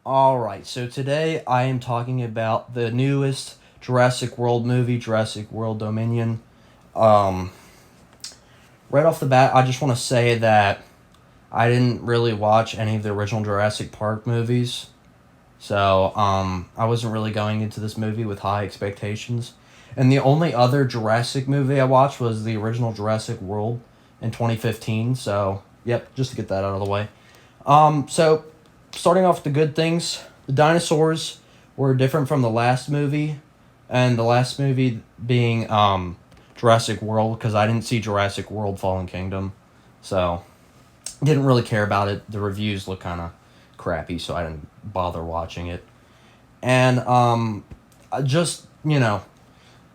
Alright, so today I am talking about the newest Jurassic World movie, Jurassic World Dominion. Um, right off the bat, I just want to say that I didn't really watch any of the original Jurassic Park movies, so I wasn't really going into this movie with high expectations. And the only other Jurassic movie I watched was the original Jurassic World in 2015, so yep, just to get that out of the way. So starting off with the good things, the dinosaurs were different from the last movie, and the last movie being Jurassic World, because I didn't see Jurassic World Fallen Kingdom, so didn't really care about it. The reviews look kind of crappy, so I didn't bother watching it. And I just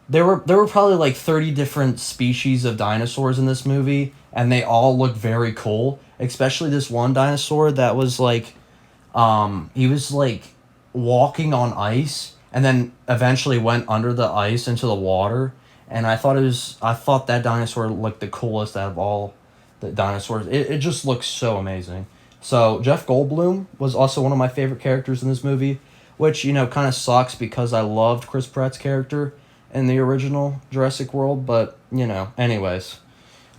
there were probably like 30 different species of dinosaurs in this movie, and they all look very cool. Especially this one dinosaur that was like he was like walking on ice and then eventually went under the ice into the water. And I thought that dinosaur looked the coolest out of all the dinosaurs. It just looks so amazing. So Jeff Goldblum was also one of my favorite characters in this movie, which kind of sucks because I loved Chris Pratt's character in the original Jurassic World. But anyways,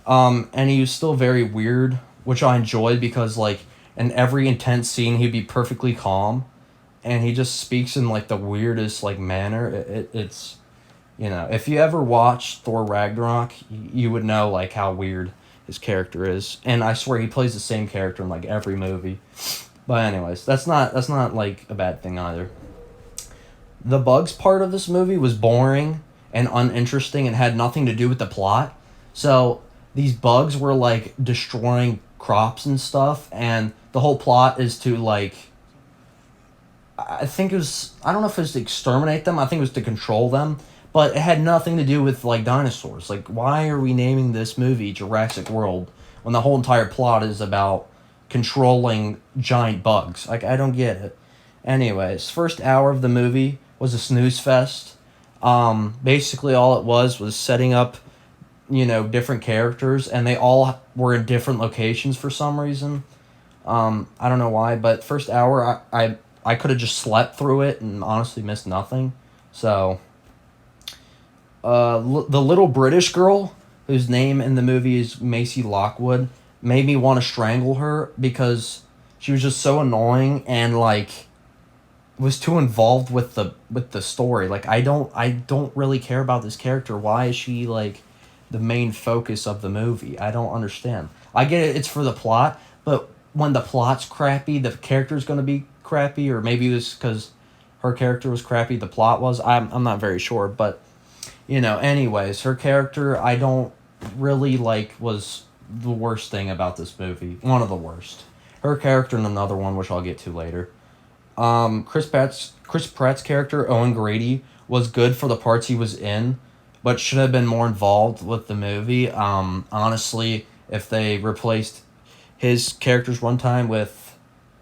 and he was still very weird, which I enjoyed because like in every intense scene he'd be perfectly calm, and he just speaks in like the weirdest like manner. It's if you ever watched Thor Ragnarok, you would know like how weird his character is, and I swear he plays the same character in like every movie. But anyways, that's not like a bad thing either. The bugs part of this movie was boring and uninteresting and had nothing to do with the plot. So these bugs were like destroying crops and stuff, and the whole plot is to like I don't know if it was to exterminate them. I think it was to control them, but it had nothing to do with like dinosaurs. Like, why are we naming this movie Jurassic World when the whole entire plot is about controlling giant bugs? Like, I don't get it. Anyways, first hour of the movie was a snooze fest. Basically all it was setting up different characters, and they all were in different locations for some reason. I don't know why, but first hour I could have just slept through it and honestly missed nothing. So, the little British girl whose name in the movie is Macy Lockwood made me want to strangle her because she was just so annoying and like was too involved with the story. Like I don't really care about this character. Why is she like the main focus of the movie? I don't understand. I get it, it's for the plot, but when the plot's crappy, the character's going to be crappy, or maybe it was because her character was crappy, the plot was. I'm not very sure, but anyways, her character I don't really like was the worst thing about this movie. One of the worst. Her character and another one, which I'll get to later. Chris Pratt's character Owen Grady was good for the parts he was in, but should have been more involved with the movie. Honestly, if they replaced his character's runtime with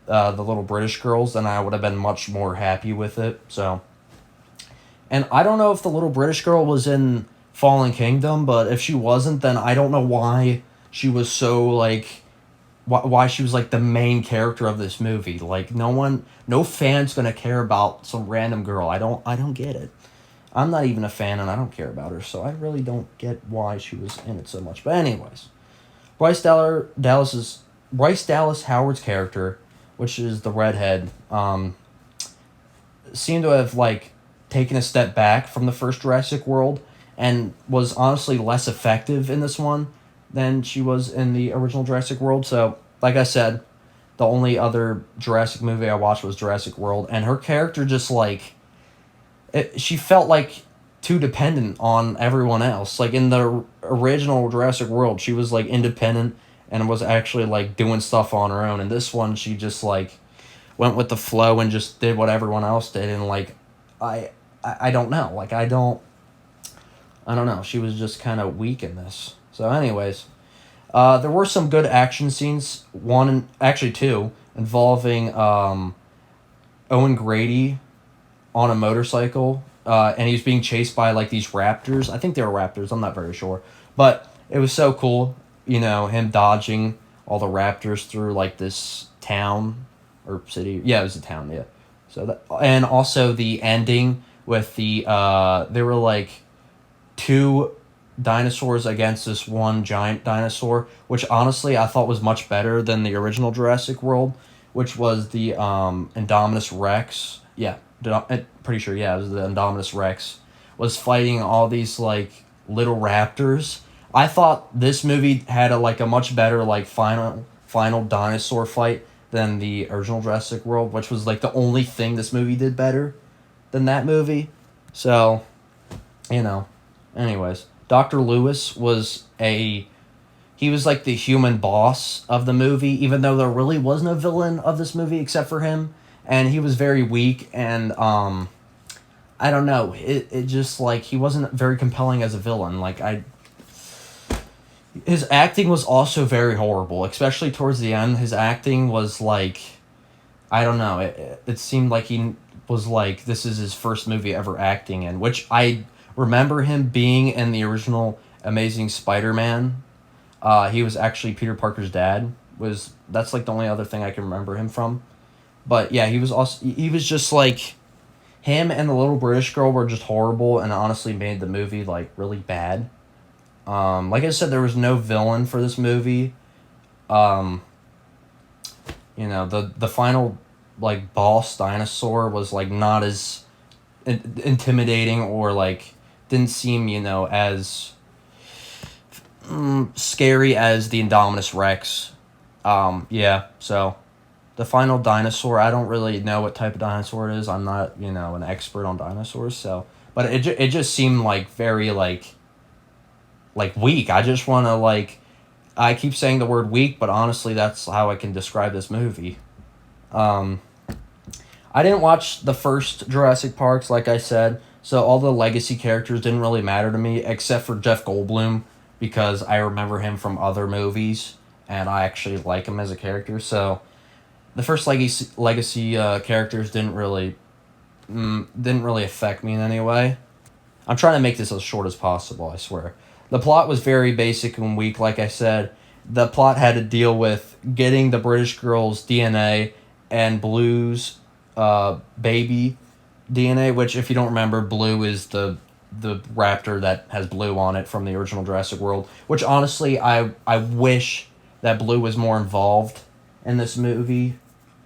the little British girls, then I would have been much more happy with it. So, and I don't know if the little British girl was in Fallen Kingdom, but if she wasn't, then I don't know why she was so like why she was like the main character of this movie. Like no fan's gonna care about some random girl. I don't get it. I'm not even a fan, and I don't care about her, so I really don't get why she was in it so much. But anyways, Bryce Dallas's Bryce Dallas Howard's character, which is the redhead, seemed to have like taken a step back from the first Jurassic World and was honestly less effective in this one than she was in the original Jurassic World. So, like I said, the only other Jurassic movie I watched was Jurassic World, and her character just like she felt like too dependent on everyone else. Like in the original Jurassic World, she was like independent and was actually like doing stuff on her own. And this one, she just like went with the flow and just did what everyone else did. And like, I don't know. Like I don't know. She was just kind of weak in this. So, anyways, there were some good action scenes. One, actually two, involving Owen Grady on a motorcycle, and he was being chased by like these raptors. I think they were raptors. I'm not very sure, but it was so cool. Him dodging all the raptors through like this town or city. Yeah, it was a town. Yeah, So that, and also the ending with there were like two dinosaurs against this one giant dinosaur, which honestly I thought was much better than the original Jurassic World, which was the Indominus Rex. Yeah, I'm pretty sure. Yeah, it was the Indominus Rex was fighting all these like little raptors. I thought this movie had a much better like final dinosaur fight than the original Jurassic World, which was like the only thing this movie did better than that movie. So, you know, anyways, Dr. Lewis he was like the human boss of the movie, even though there really was no villain of this movie except for him, and he was very weak, and I don't know, it just like he wasn't very compelling as a villain. His acting was also very horrible, especially towards the end. His acting was like, I don't know, it seemed like he was like, this is his first movie ever acting in, which I remember him being in the original Amazing Spider-Man. He was actually Peter Parker's dad. That's like the only other thing I can remember him from. But yeah, he was just like, him and the little British girl were just horrible, and honestly made the movie like really bad. Like I said, there was no villain for this movie. The final like boss dinosaur was like not as intimidating, or like didn't seem as scary as the Indominus Rex. Yeah, so the final dinosaur, I don't really know what type of dinosaur it is. I'm not, an expert on dinosaurs, so, but it just seemed like very like weak. I just want to like, I keep saying the word weak, but honestly that's how I can describe this movie. I didn't watch the first Jurassic Parks, like I said, so all the legacy characters didn't really matter to me, except for Jeff Goldblum, because I remember him from other movies, and I actually like him as a character. So the first legacy characters didn't really affect me in any way. I'm trying to make this as short as possible, I swear. The plot was very basic and weak, like I said. The plot had to deal with getting the British girl's DNA and Blue's baby DNA, which, if you don't remember, Blue is the raptor that has Blue on it from the original Jurassic World, which honestly I wish that Blue was more involved in this movie,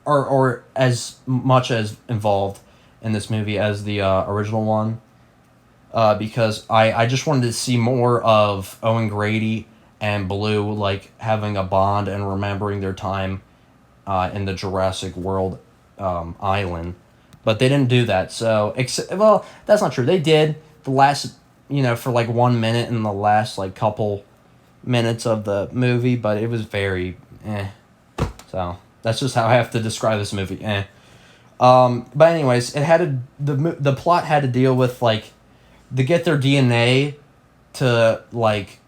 or as much as involved in this movie as the original one, because I just wanted to see more of Owen Grady and Blue like having a bond and remembering their time in the Jurassic World island. But they didn't do that. So, well, that's not true. They did the last, for like 1 minute in the last like couple minutes of the movie, but it was very So that's just how I have to describe this movie. But anyways, the plot had to deal with like to get their DNA to like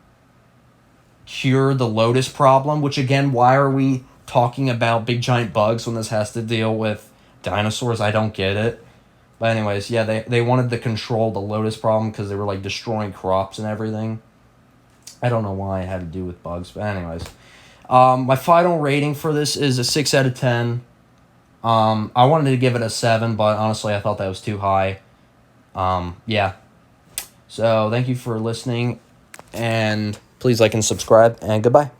cure the Lotus problem. Which again, why are we talking about big giant bugs when this has to deal with dinosaurs? I don't get it. But anyways, yeah, they wanted to control the Lotus problem because they were like destroying crops and everything. I don't know why it had to do with bugs, but anyways, my final rating for this is a 6 out of 10. I wanted to give it a 7, but honestly I thought that was too high. Yeah. So thank you for listening, and please like and subscribe, and goodbye.